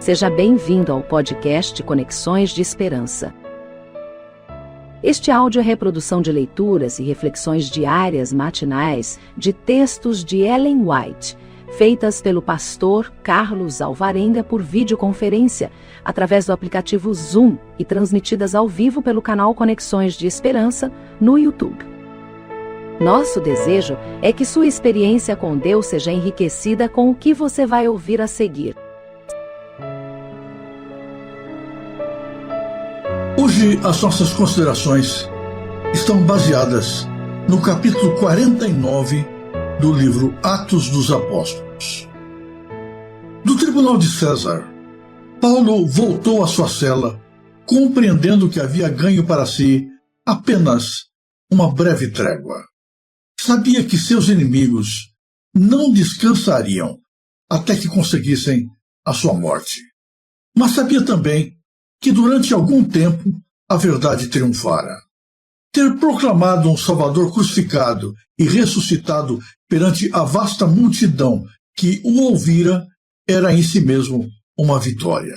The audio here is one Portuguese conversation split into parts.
Seja bem-vindo ao podcast Conexões de Esperança. Este áudio é reprodução de leituras e reflexões diárias matinais de textos de Ellen White, feitas pelo pastor Carlos Alvarenga por videoconferência, através do aplicativo Zoom e transmitidas ao vivo pelo canal Conexões de Esperança no YouTube. Nosso desejo é que sua experiência com Deus seja enriquecida com o que você vai ouvir a seguir. Hoje, as nossas considerações estão baseadas no capítulo 49 do livro Atos dos Apóstolos. Do tribunal de César, Paulo voltou à sua cela, compreendendo que havia ganho para si apenas uma breve trégua. Sabia que seus inimigos não descansariam até que conseguissem a sua morte. Mas sabia também que durante algum tempo a verdade triunfara. Ter proclamado um Salvador crucificado e ressuscitado perante a vasta multidão que o ouvira era em si mesmo uma vitória.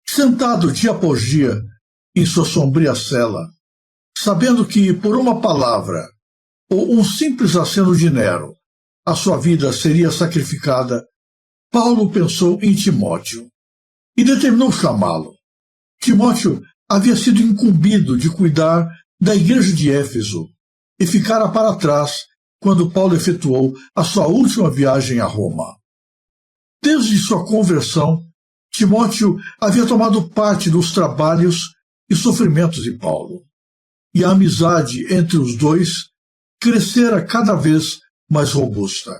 Sentado dia após dia em sua sombria cela, sabendo que por uma palavra ou um simples aceno de Nero a sua vida seria sacrificada, Paulo pensou em Timóteo e determinou chamá-lo. Timóteo havia sido incumbido de cuidar da igreja de Éfeso e ficara para trás quando Paulo efetuou a sua última viagem a Roma. Desde sua conversão, Timóteo havia tomado parte dos trabalhos e sofrimentos de Paulo, e a amizade entre os dois crescera cada vez mais robusta,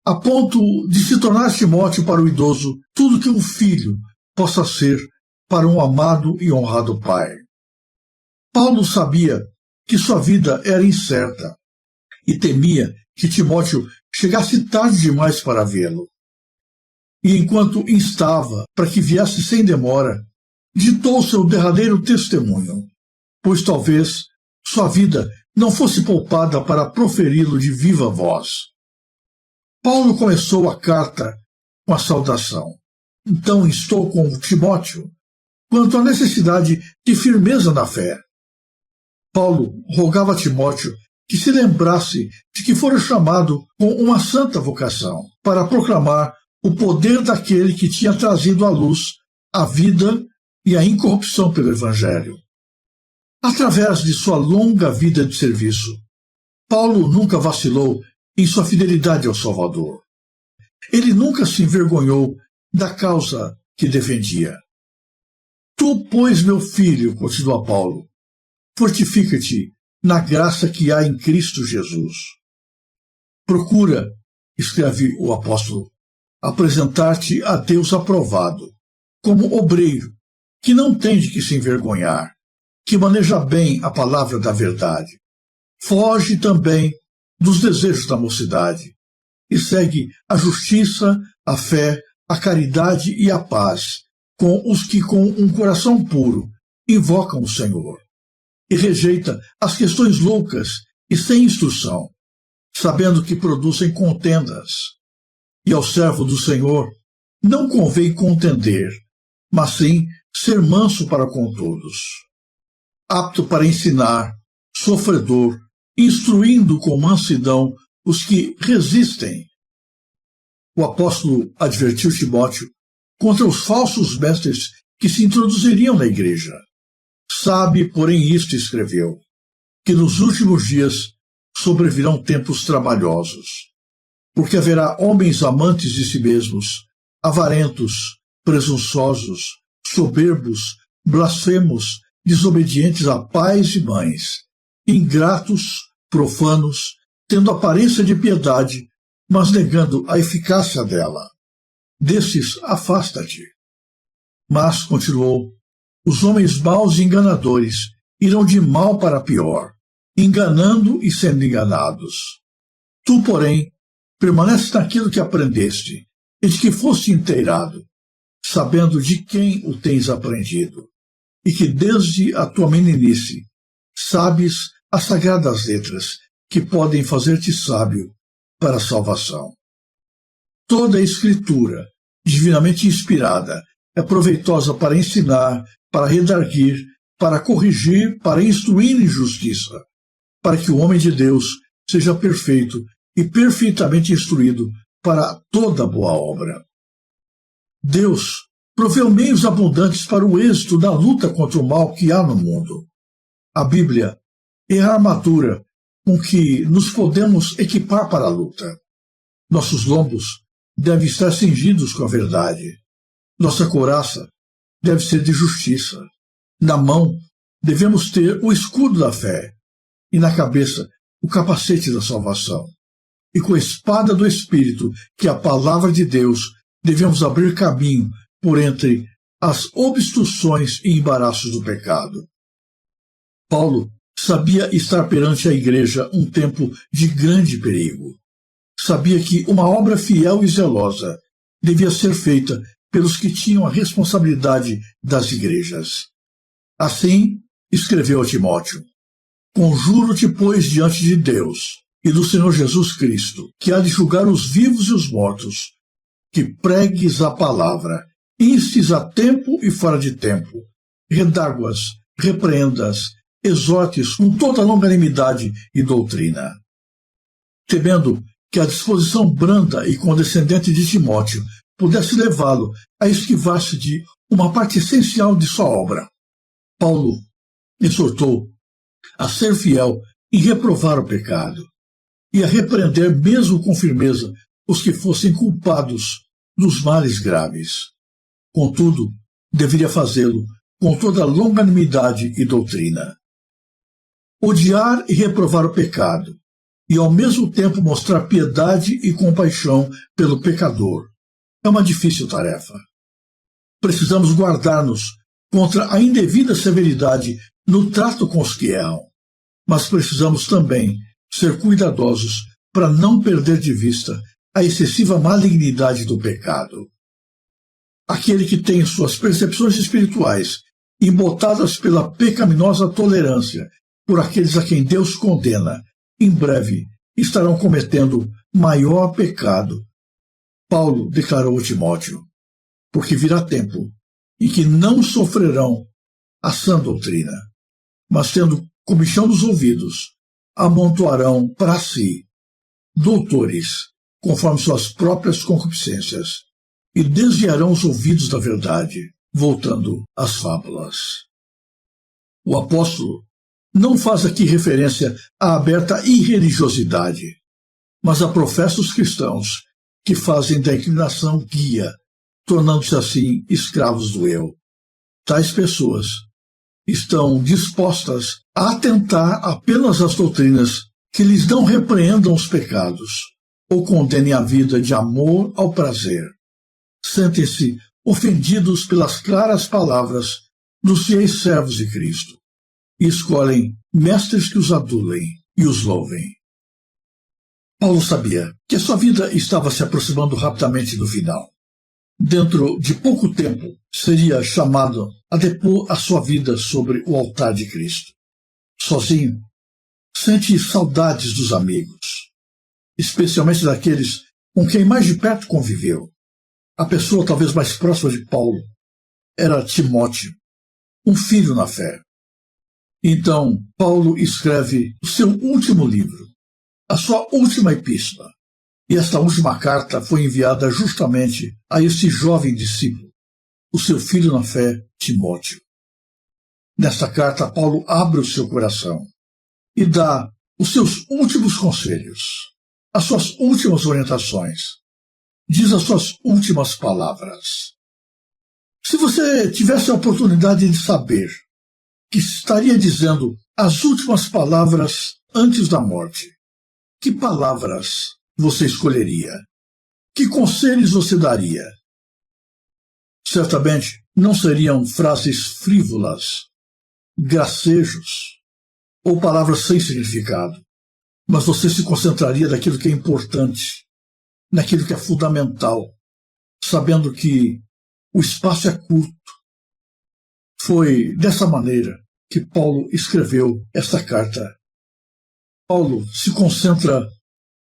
a ponto de se tornar Timóteo para o idoso tudo que um filho possa ser para um amado e honrado pai. Paulo sabia que sua vida era incerta e temia que Timóteo chegasse tarde demais para vê-lo. E enquanto instava para que viesse sem demora, ditou seu derradeiro testemunho, pois talvez sua vida não fosse poupada para proferi-lo de viva voz. Paulo começou a carta com a saudação. Então estou com Timóteo quanto à necessidade de firmeza na fé. Paulo rogava a Timóteo que se lembrasse de que fora chamado com uma santa vocação para proclamar o poder daquele que tinha trazido à luz a vida e a incorrupção pelo Evangelho. Através de sua longa vida de serviço, Paulo nunca vacilou em sua fidelidade ao Salvador. Ele nunca se envergonhou da causa que defendia. Tu, pois, meu filho, continua Paulo, fortifica-te na graça que há em Cristo Jesus. Procura, escreve o apóstolo, apresentar-te a Deus aprovado, como obreiro, que não tem de que se envergonhar, que maneja bem a palavra da verdade. Foge também dos desejos da mocidade e segue a justiça, a fé, a caridade e a paz com os que com um coração puro invocam o Senhor, e rejeita as questões loucas e sem instrução, sabendo que produzem contendas. E ao servo do Senhor não convém contender, mas sim ser manso para com todos, apto para ensinar, sofredor, instruindo com mansidão os que resistem. O apóstolo advertiu Timóteo contra os falsos mestres que se introduziriam na igreja. Sabe, porém, isto escreveu, que nos últimos dias sobrevirão tempos trabalhosos, porque haverá homens amantes de si mesmos, avarentos, presunçosos, soberbos, blasfemos, desobedientes a pais e mães, ingratos, profanos, tendo aparência de piedade, mas negando a eficácia dela. Desses afasta-te. Mas, continuou, os homens maus e enganadores irão de mal para pior, enganando e sendo enganados. Tu, porém, permaneces naquilo que aprendeste, e de que foste inteirado, sabendo de quem o tens aprendido, e que desde a tua meninice sabes as sagradas letras que podem fazer-te sábio para a salvação. Toda a Escritura divinamente inspirada, é proveitosa para ensinar, para redarguir, para corrigir, para instruir em justiça, para que o homem de Deus seja perfeito e perfeitamente instruído para toda boa obra. Deus proveu meios abundantes para o êxito da luta contra o mal que há no mundo. A Bíblia é a armadura com que nos podemos equipar para a luta. Nossos lombos devem estar cingidos com a verdade. Nossa couraça deve ser de justiça. Na mão devemos ter o escudo da fé e na cabeça o capacete da salvação. E com a espada do Espírito, que é a palavra de Deus, devemos abrir caminho por entre as obstruções e embaraços do pecado. Paulo sabia estar perante a igreja um tempo de grande perigo. Sabia que uma obra fiel e zelosa devia ser feita pelos que tinham a responsabilidade das igrejas. Assim, escreveu a Timóteo: Conjuro-te, pois, diante de Deus e do Senhor Jesus Cristo, que há de julgar os vivos e os mortos, que pregues a palavra, instes a tempo e fora de tempo, redarguas, repreendas, exortes com toda longanimidade e doutrina. Temendo que a disposição branda e condescendente de Timóteo pudesse levá-lo a esquivar-se de uma parte essencial de sua obra, Paulo exortou a ser fiel em reprovar o pecado e a repreender mesmo com firmeza os que fossem culpados dos males graves. Contudo, deveria fazê-lo com toda longanimidade e doutrina. Odiar e reprovar o pecado e ao mesmo tempo mostrar piedade e compaixão pelo pecador é uma difícil tarefa. Precisamos guardar-nos contra a indevida severidade no trato com os que erram, mas precisamos também ser cuidadosos para não perder de vista a excessiva malignidade do pecado. Aquele que tem suas percepções espirituais embotadas pela pecaminosa tolerância por aqueles a quem Deus condena, em breve estarão cometendo maior pecado. Paulo declarou a Timóteo: porque virá tempo em que não sofrerão a sã doutrina, mas tendo comichão dos ouvidos, amontoarão para si doutores, conforme suas próprias concupiscências, e desviarão os ouvidos da verdade, voltando às fábulas. O apóstolo não faz aqui referência à aberta irreligiosidade, mas a professos cristãos que fazem da inclinação guia, tornando-se assim escravos do eu. Tais pessoas estão dispostas a atentar apenas às doutrinas que lhes não repreendam os pecados ou condenem a vida de amor ao prazer. Sentem-se ofendidos pelas claras palavras dos fiéis servos de Cristo e escolhem mestres que os adulem e os louvem. Paulo sabia que a sua vida estava se aproximando rapidamente do final. Dentro de pouco tempo, seria chamado a depor a sua vida sobre o altar de Cristo. Sozinho, sente saudades dos amigos, especialmente daqueles com quem mais de perto conviveu. A pessoa talvez mais próxima de Paulo era Timóteo, um filho na fé. Então, Paulo escreve o seu último livro, a sua última epístola. E esta última carta foi enviada justamente a esse jovem discípulo, o seu filho na fé, Timóteo. Nesta carta, Paulo abre o seu coração e dá os seus últimos conselhos, as suas últimas orientações, diz as suas últimas palavras. Se você tivesse a oportunidade de saber que estaria dizendo as últimas palavras antes da morte, que palavras você escolheria? Que conselhos você daria? Certamente não seriam frases frívolas, gracejos ou palavras sem significado, mas você se concentraria naquilo que é importante, naquilo que é fundamental, sabendo que o espaço é curto. Foi dessa maneira que Paulo escreveu esta carta. Paulo se concentra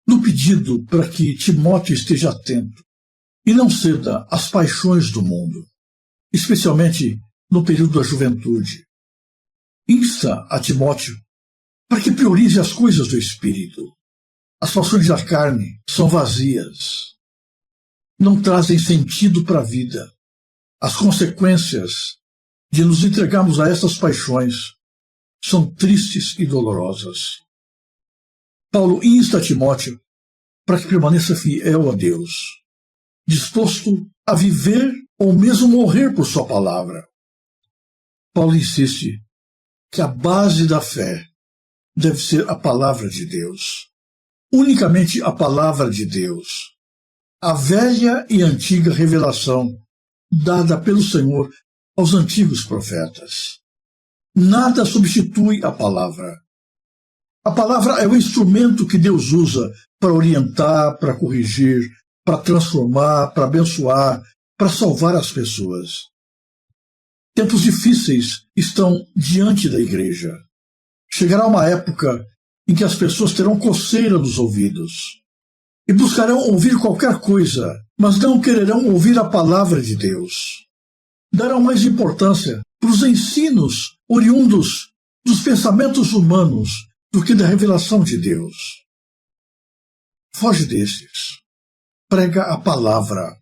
no pedido para que Timóteo esteja atento, e não ceda às paixões do mundo, especialmente no período da juventude. Insta a Timóteo para que priorize as coisas do Espírito. As paixões da carne são vazias, não trazem sentido para a vida. As consequências de nos entregarmos a essas paixões são tristes e dolorosas. Paulo insta a Timóteo para que permaneça fiel a Deus, disposto a viver ou mesmo morrer por sua palavra. Paulo insiste que a base da fé deve ser a palavra de Deus. Unicamente a palavra de Deus. A velha e antiga revelação dada pelo Senhor aos antigos profetas. Nada substitui a palavra. A palavra é o instrumento que Deus usa para orientar, para corrigir, para transformar, para abençoar, para salvar as pessoas. Tempos difíceis estão diante da igreja. Chegará uma época em que as pessoas terão coceira nos ouvidos e buscarão ouvir qualquer coisa, mas não quererão ouvir a palavra de Deus. Darão mais importância para os ensinos oriundos dos pensamentos humanos do que da revelação de Deus. Foge desses. Prega a palavra,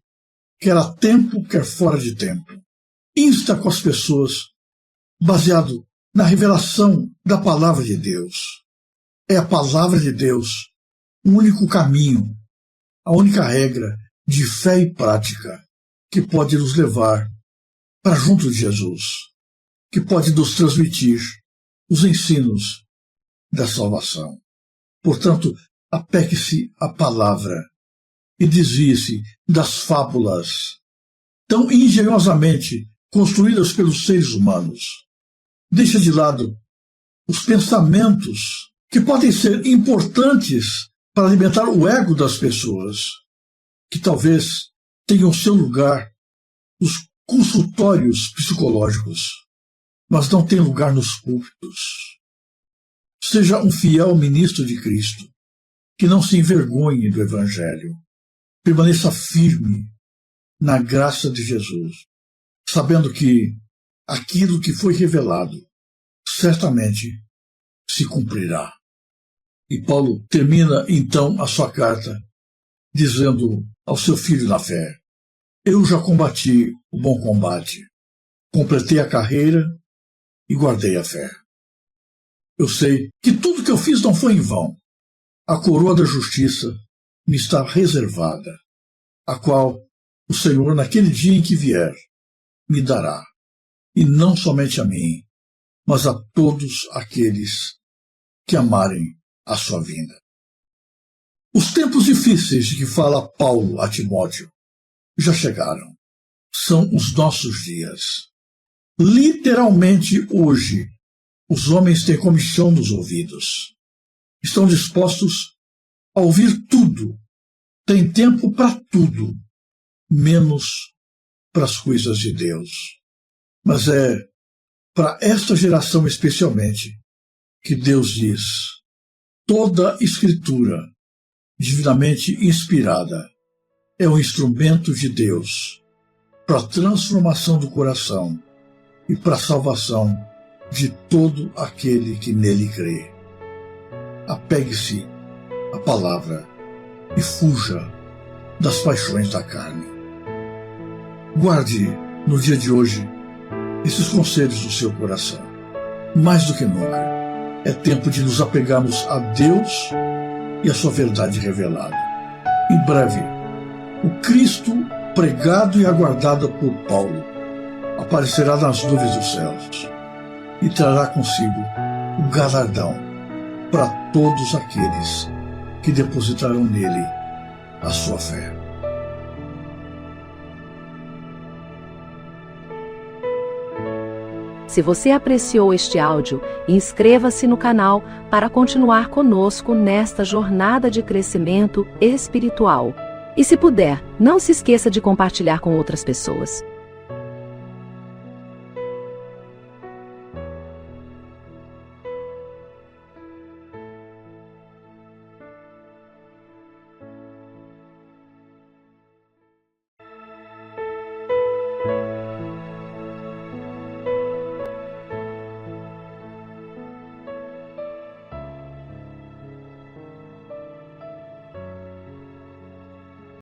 quer a tempo, quer fora de tempo. Insta com as pessoas, baseado na revelação da palavra de Deus. É a palavra de Deus o único caminho, a única regra de fé e prática que pode nos levar para junto de Jesus, que pode nos transmitir os ensinos da salvação. Portanto, apegue-se à palavra e desvie-se das fábulas tão engenhosamente construídas pelos seres humanos. Deixa de lado os pensamentos que podem ser importantes para alimentar o ego das pessoas, que talvez tenham seu lugar nos consultórios psicológicos, mas não tem lugar nos púlpitos. Seja um fiel ministro de Cristo, que não se envergonhe do Evangelho. Permaneça firme na graça de Jesus, sabendo que aquilo que foi revelado certamente se cumprirá. E Paulo termina então a sua carta dizendo ao seu filho na fé: eu já combati o bom combate, completei a carreira e guardei a fé. Eu sei que tudo que eu fiz não foi em vão. A coroa da justiça me está reservada, a qual o Senhor, naquele dia em que vier, me dará, e não somente a mim, mas a todos aqueles que amarem a sua vinda. Os tempos difíceis de que fala Paulo a Timóteo já chegaram. São os nossos dias. Literalmente hoje, os homens têm comichão nos ouvidos. Estão dispostos a ouvir tudo. Têm tempo para tudo, menos para as coisas de Deus. Mas é para esta geração especialmente que Deus diz: toda Escritura, divinamente inspirada, é um instrumento de Deus para a transformação do coração e para a salvação de todo aquele que nele crê. Apegue-se à palavra e fuja das paixões da carne. Guarde no dia de hoje esses conselhos do seu coração. Mais do que nunca, é tempo de nos apegarmos a Deus e a sua verdade revelada. Em breve, o Cristo pregado e aguardado por Paulo aparecerá nas nuvens dos céus e trará consigo o galardão para todos aqueles que depositarão nele a sua fé. Se você apreciou este áudio, inscreva-se no canal para continuar conosco nesta jornada de crescimento espiritual. E se puder, não se esqueça de compartilhar com outras pessoas.